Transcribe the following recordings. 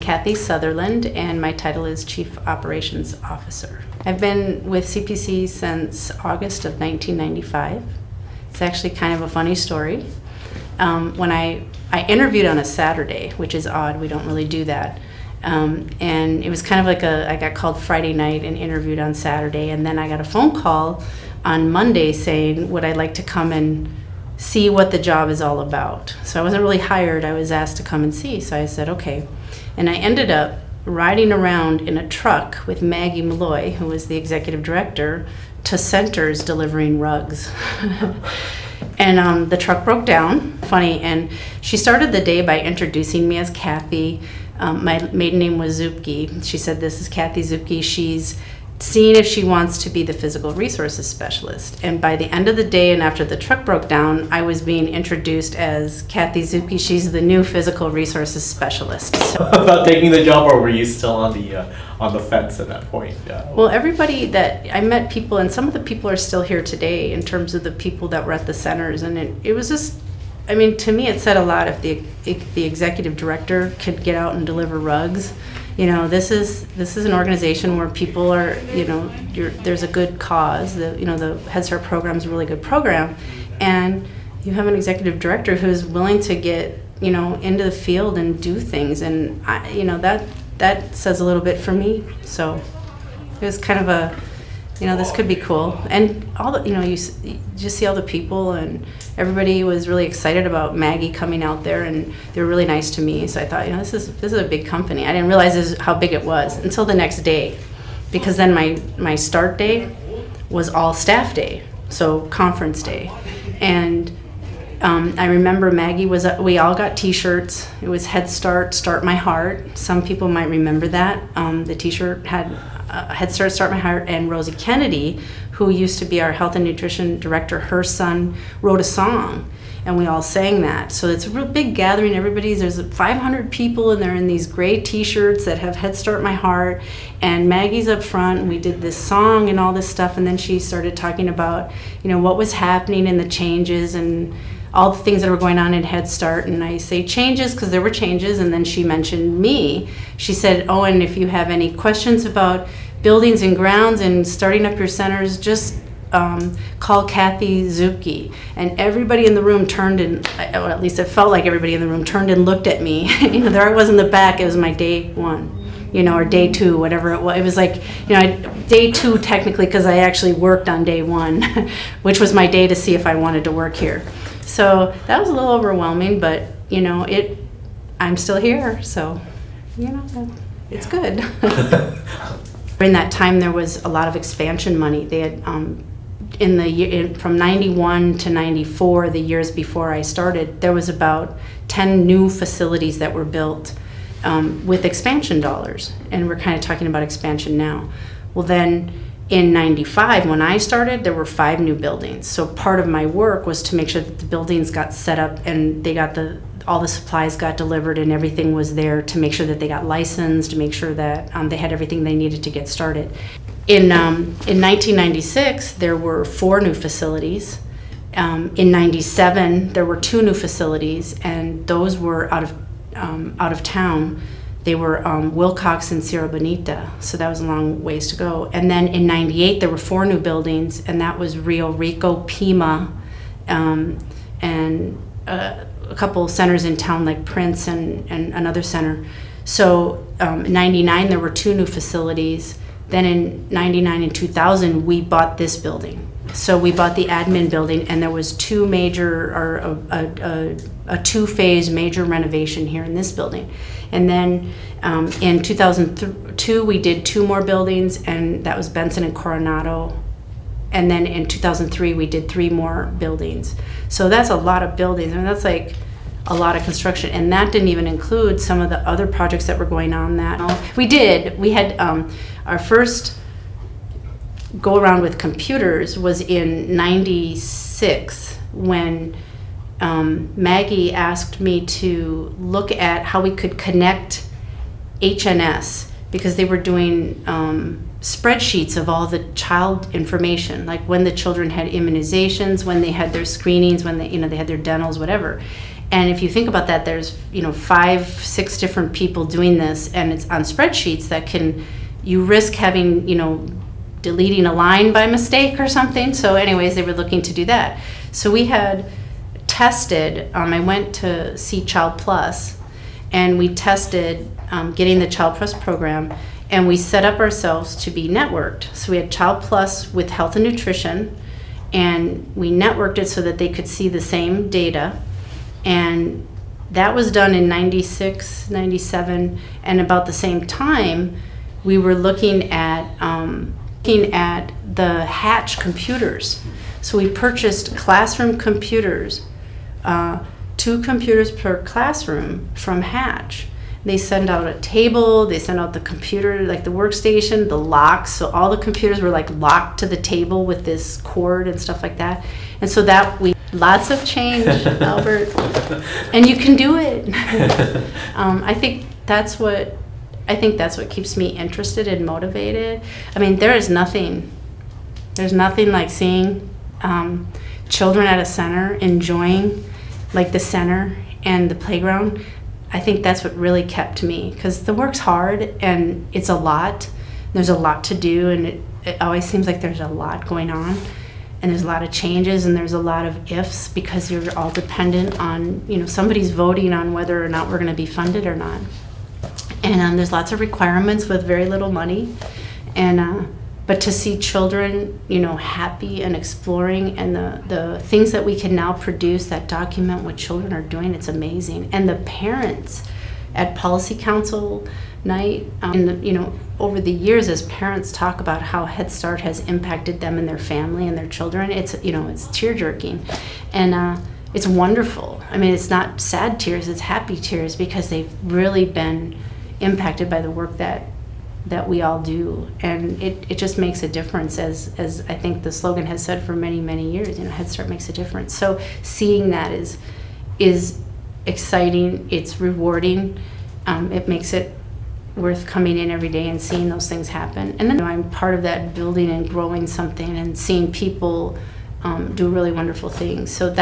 Kathy Sutherland, and my title is Chief Operations Officer. I've been with CPC since August of 1995. It's actually kind of a funny story. When I interviewed on a Saturday, which is odd, we don't really do that. And it was kind of like I got called Friday night and interviewed on Saturday, and then I got a phone call on Monday saying, would I like to come and see what the job is all about? So I wasn't really hired, I was asked to come and see, so I said okay. And I ended up riding around in a truck with Maggie Malloy, who was the executive director, to centers delivering rugs. And the truck broke down, funny, and she started the day by introducing me as Kathy. My maiden name was Zupke. She said, this is Kathy Zupke. She's seeing if she wants to be the physical resources specialist. And by the end of the day and after the truck broke down, I was being introduced as Kathy Zupke. She's the new physical resources specialist. So, about taking the job, or were you still on the fence at that point? Well, everybody that I met people, and some of the people are still here today in terms of the people that were at the centers, and it was just, I mean, to me it said a lot if the executive director could get out and deliver rugs. You know, this is an organization where people are, you know, there's a good cause. The Head Start program is a really good program, and you have an executive director who's willing to get, you know, into the field and do things, and that says a little bit for me. So it was kind of a, you know, this could be cool. And all the, you know, you just see all the people, and everybody was really excited about Maggie coming out there, and they were really nice to me. So I thought, you know, this is a big company. I didn't realize how big it was until the next day, because then my start day was all staff day, so conference day. And I remember Maggie we all got t-shirts. It was Head Start, Start My Heart. Some people might remember that. The t-shirt had Head Start, Start My Heart, and Rosie Kennedy, who used to be our health and nutrition director, her son wrote a song, and we all sang that. So it's a real big gathering. There's 500 people, and they're in these gray t-shirts that have Head Start My Heart, and Maggie's up front, and we did this song and all this stuff, and then she started talking about, you know, what was happening and the changes and all the things that were going on in Head Start. And I say changes because there were changes, and then she mentioned me. She said, oh, and if you have any questions about buildings and grounds and starting up your centers, just call Kathy Zupke. And everybody in the room turned and, or at least it felt like everybody in the room turned and looked at me. You know, there I was in the back. It was my day one, you know, or day two, whatever it was. It was like, you know, day two technically, because I actually worked on day one, which was my day to see if I wanted to work here. So that was a little overwhelming, but you know, I'm still here, so you know, it's good. During that time, there was a lot of expansion money. They had from 91 to 94, the years before I started, there was about 10 new facilities that were built with expansion dollars, and we're kind of talking about expansion now. Well, then in 95, when I started, there were 5 new buildings. So part of my work was to make sure that the buildings got set up and they got all the supplies got delivered and everything was there, to make sure that they got licensed, to make sure that they had everything they needed to get started. In 1996, there were 4 new facilities. In 97, there were 2 new facilities, and those were out of town. They were Wilcox and Sierra Bonita, so that was a long ways to go. And then in 98, there were 4 new buildings, and that was Rio Rico, Pima, and a couple centers in town like Prince and another center. So in 99, there were 2 new facilities. Then in 99 and 2000, we bought this building. So we bought the admin building, and there was 2 major, or a 2-phase major renovation here in this building. And then in 2002, we did 2 more buildings, and that was Benson and Coronado. And then in 2003, we did 3 more buildings. So that's a lot of buildings. I mean, that's like a lot of construction. And that didn't even include some of the other projects that were going on that we did. We had our first go around with computers was in 96, when Maggie asked me to look at how we could connect HNS, because they were doing spreadsheets of all the child information, like when the children had immunizations, when they had their screenings, when they had their dentals, whatever. And if you think about that, there's 5-6 different people doing this, and it's on spreadsheets that you risk having deleting a line by mistake or something. So anyways, they were looking to do that. So we had tested, I went to see Child Plus, and we tested getting the Child Plus program, and we set up ourselves to be networked. So we had Child Plus with health and nutrition, and we networked it so that they could see the same data. And that was done in 96, 97, and about the same time, we were looking at the Hatch computers. So we purchased classroom computers, 2 computers per classroom from Hatch. They send out a table, they send out the computer, like the workstation, the locks. So all the computers were like locked to the table with this cord and stuff like that. And so lots of change, Albert, and you can do it. I think that's what keeps me interested and motivated. I mean, there's nothing like seeing children at a center enjoying like the center and the playground. I think that's what really kept me, because the work's hard and it's a lot. There's a lot to do, and it always seems like there's a lot going on, and there's a lot of changes, and there's a lot of ifs, because you're all dependent on, somebody's voting on whether or not we're going to be funded or not. And there's lots of requirements with very little money. And but to see children, happy and exploring, and the things that we can now produce that document what children are doing, it's amazing. And the parents at Policy Council night, over the years, as parents talk about how Head Start has impacted them and their family and their children, it's tear-jerking. And it's wonderful. I mean, it's not sad tears, it's happy tears, because they've really been impacted by the work that we all do, and it just makes a difference, as I think the slogan has said for many, many years. Head Start makes a difference. So seeing that is exciting. It's rewarding. It makes it worth coming in every day and seeing those things happen. And then I'm part of that building and growing something and seeing people do really wonderful things. So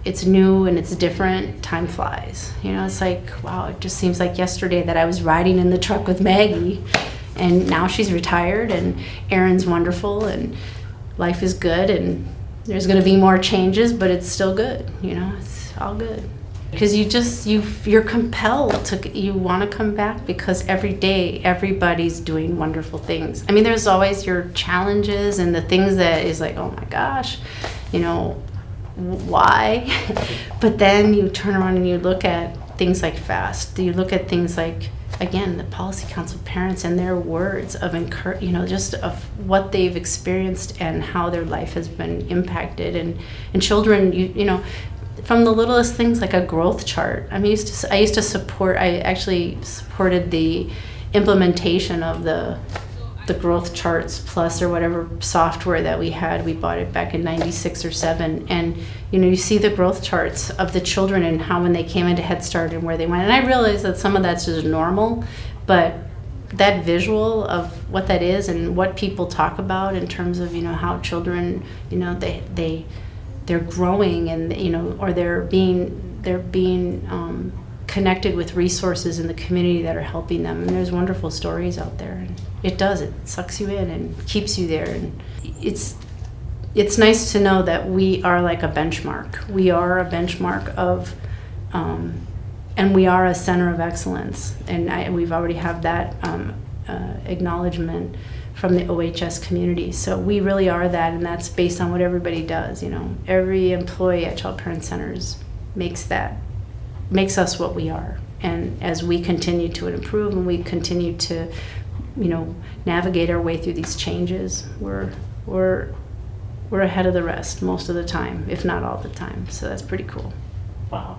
it's new and it's different. Time flies. It's like, wow, it just seems like yesterday that I was riding in the truck with Maggie, and now she's retired, and Erin's wonderful, and life is good, and there's going to be more changes, but it's still good. It's all good. Because you're compelled you want to come back, because every day everybody's doing wonderful things. I mean, there's always your challenges and the things that is like, oh my gosh, why? But then you turn around and you look at things like FAST. You look at things like, again, the Policy Council parents and their words of just of what they've experienced and how their life has been impacted, and children, from the littlest things like a growth chart. I actually supported the implementation of the growth charts plus, or whatever software that we had. We bought it back in 96 or 7, and you see the growth charts of the children and how when they came into Head Start and where they went. And I realized that some of that's just normal, but that visual of what that is and what people talk about in terms of how children they're growing, and or they're being connected with resources in the community that are helping them. And there's wonderful stories out there, and it sucks you in and keeps you there. And it's nice to know that we are like a benchmark. We are a benchmark of, and we are a center of excellence. And we've already have that acknowledgement from the OHS community. So we really are that, and that's based on what everybody does. Every employee at Child Parent Centers makes us what we are. And as we continue to improve and we continue to navigate our way through these changes, we're ahead of the rest most of the time, if not all the time. So that's pretty cool. Wow.